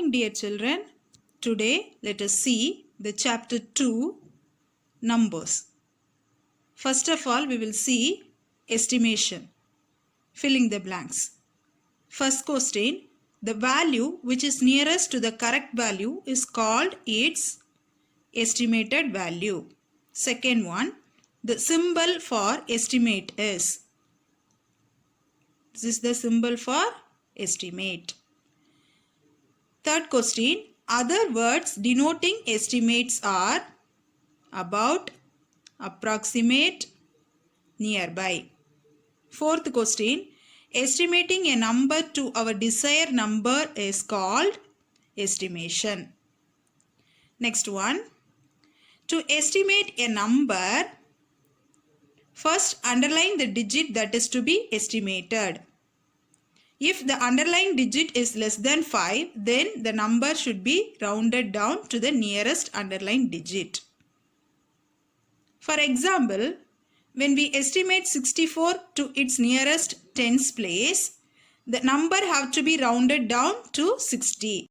morning, dear children. Today let us see the chapter 2, numbers. First of all, we will see estimation, filling the blanks. First question, the value which is nearest to the correct value is called its estimated value. Second one, the symbol for estimate is. This is the symbol for estimate. Third question, other words denoting estimates are about, approximate, nearby. Fourth question, estimating a number to our desired number is called estimation. Next one, to estimate a number, first underline the digit that is to be estimated. If the underlying digit is less than 5, then the number should be rounded down to the nearest underlying digit. For example, when we estimate 64 to its nearest tens place, the number have to be rounded down to 60.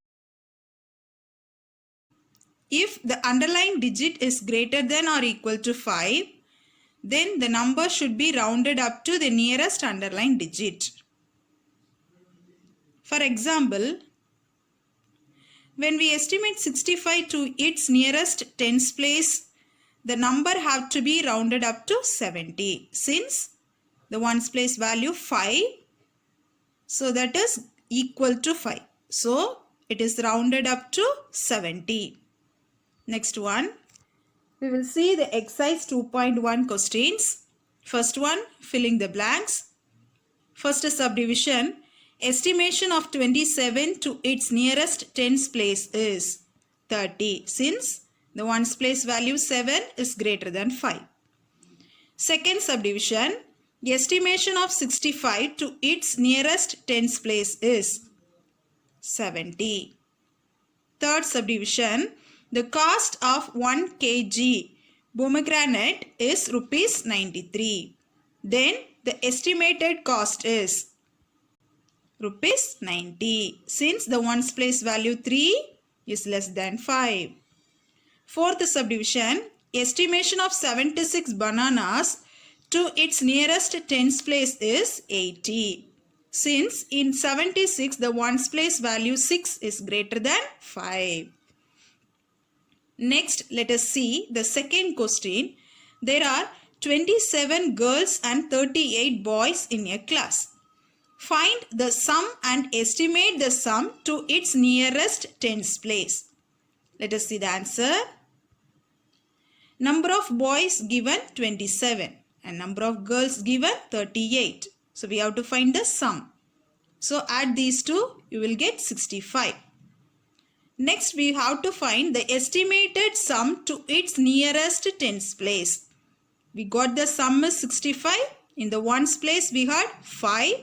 If the underlying digit is greater than or equal to 5, then the number should be rounded up to the nearest underlying digit. For example, when we estimate 65 to its nearest tens place, the number have to be rounded up to 70. Since the ones place value 5, so that is equal to 5. So it is rounded up to 70. Next one, we will see the exercise 2.1 questions. First one, filling the blanks. First subdivision, estimation of 27 to its nearest tens place is 30, since the ones place value 7 is greater than 5. Second subdivision, estimation of 65 to its nearest tens place is 70. Third subdivision, the cost of 1 kg pomegranate is rupees 93. Then the estimated cost is rupees 90, since the ones place value 3 is less than 5. Fourth subdivision, estimation of 76 bananas to its nearest tens place is 80. Since in 76 the ones place value 6 is greater than 5. Next, let us see the second question. There are 27 girls and 38 boys in a class. Find the sum and estimate the sum to its nearest tens place. Let us see the answer. Number of boys given 27 and number of girls given 38. So we have to find the sum. So add these two, you will get 65. Next we have to find the estimated sum to its nearest tens place. We got the sum is 65. In the ones place we had 5,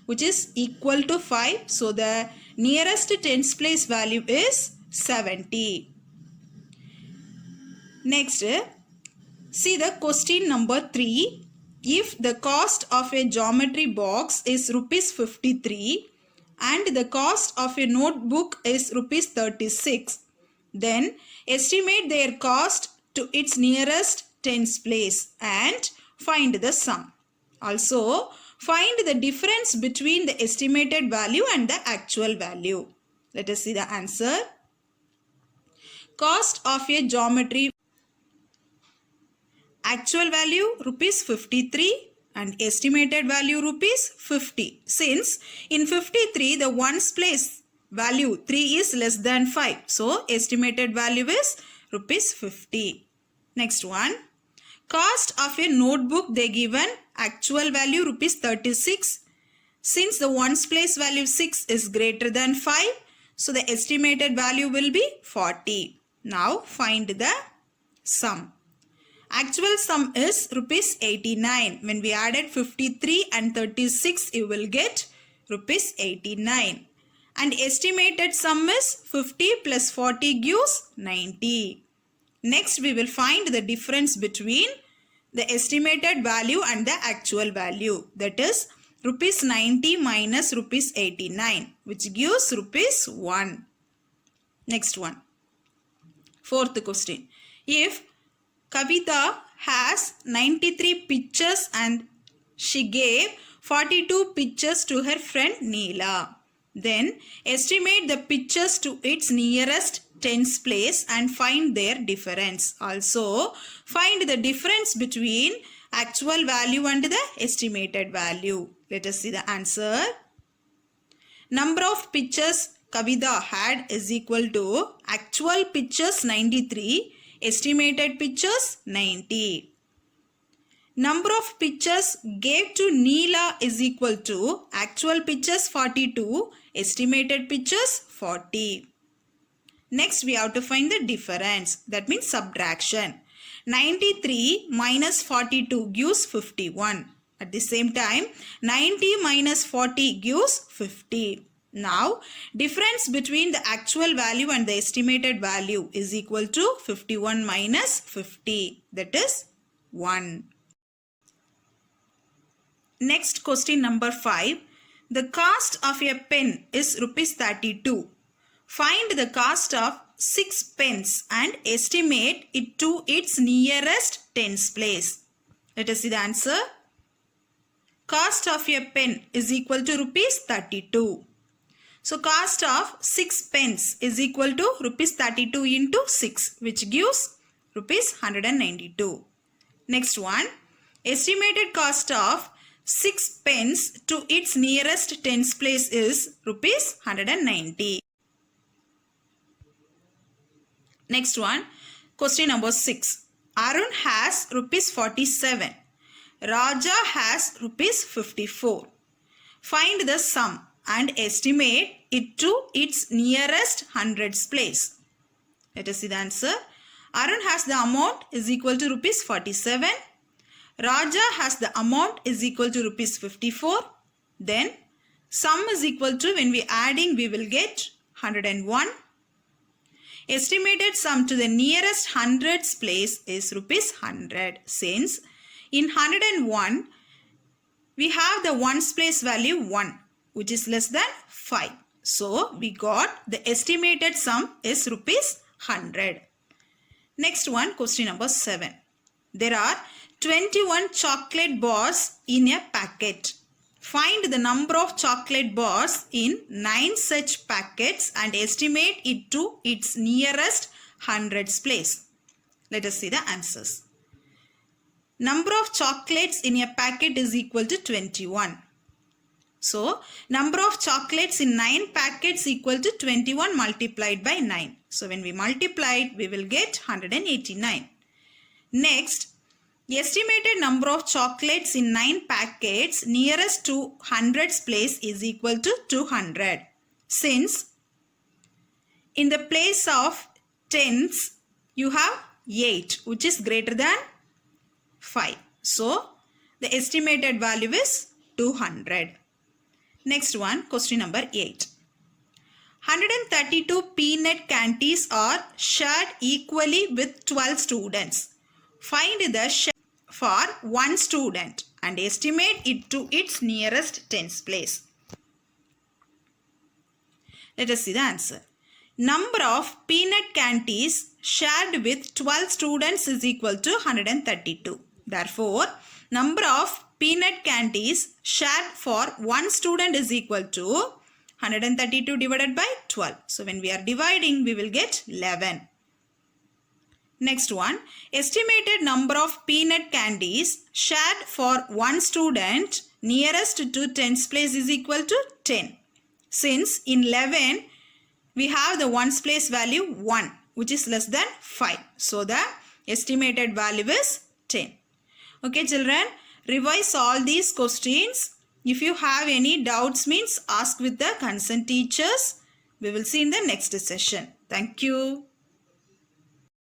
which is equal to 5. So the nearest tens place value is 70. Next, see the question number 3. If the cost of a geometry box is rupees 53 and the cost of a notebook is rupees 36, then estimate their cost to its nearest tens place and find the sum. Also, find the difference between the estimated value and the actual value. Let us see the answer. Cost of a geometry, actual value rupees 53 and estimated value rupees 50. Since in 53 the ones place value 3 is less than 5. So estimated value is rupees 50. Next one. Cost of a notebook they given actual value rupees 36. Since the ones place value 6 is greater than 5. So the estimated value will be 40. Now find the sum. Actual sum is rupees 89. When we added 53 and 36, you will get rupees 89. And estimated sum is 50 plus 40 gives 90. Next, we will find the difference between the estimated value and the actual value. That is rupees 90 minus rupees 89, which gives rupees 1. Next one. Fourth question. If Kavita has 93 pictures and she gave 42 pictures to her friend Neela, then estimate the pictures to its nearest tens place and find their difference. Also, find the difference between actual value and the estimated value. Let us see the answer. Number of pictures Kavita had is equal to actual pictures 93, estimated pictures 90. Number of pictures gave to Neela is equal to actual pictures 42, estimated pictures 40. Next we have to find the difference, that means subtraction. 93 minus 42 gives 51. At the same time 90 minus 40 gives 50. Now difference between the actual value and the estimated value is equal to 51 minus 50, that is 1. Next question number 5. The cost of a pen is rupees 32. Find the cost of 6 pens and estimate it to its nearest tens place. Let us see the answer. Cost of a pen is equal to rupees 32. So cost of 6 pens is equal to rupees 32 into 6, which gives rupees 192. Next one. Estimated cost of 6 pens to its nearest tens place is rupees 190. Next one, question number 6. Arun has rupees 47. Raja has rupees 54. Find the sum and estimate it to its nearest hundreds place. Let us see the answer. Arun has the amount is equal to rupees 47. Raja has the amount is equal to rupees 54. Then sum is equal to, when we adding we will get 101. Estimated sum to the nearest hundreds place is rupees 100. Since in 101 we have the ones place value 1, which is less than 5. So we got the estimated sum is rupees 100. Next one, question number 7. There are 21 chocolate bars in a packet. Find the number of chocolate bars in 9 such packets and estimate it to its nearest hundreds place. Let us see the answers. Number of chocolates in a packet is equal to 21. So, number of chocolates in 9 packets equal to 21 multiplied by 9. So, when we multiply it, we will get 189. Next, estimated number of chocolates in 9 packets nearest to hundreds place is equal to 200. Since in the place of tens you have 8, which is greater than 5. So, the estimated value is 200. Next one, question number 8. 132 peanut candies are shared equally with 12 students. Find the share for one student and estimate it to its nearest tens place. Let us see the answer. Number of peanut candies shared with 12 students is equal to 132. Therefore, number of peanut candies shared for one student is equal to 132 divided by 12. So, when we are dividing, we will get 11. Next one, estimated number of peanut candies shared for one student nearest to tens place is equal to 10. Since in 11, we have the ones place value 1, which is less than 5. So, the estimated value is 10. Okay, children, revise all these questions. If you have any doubts, means ask with the concerned teachers. We will see in the next session. Thank you.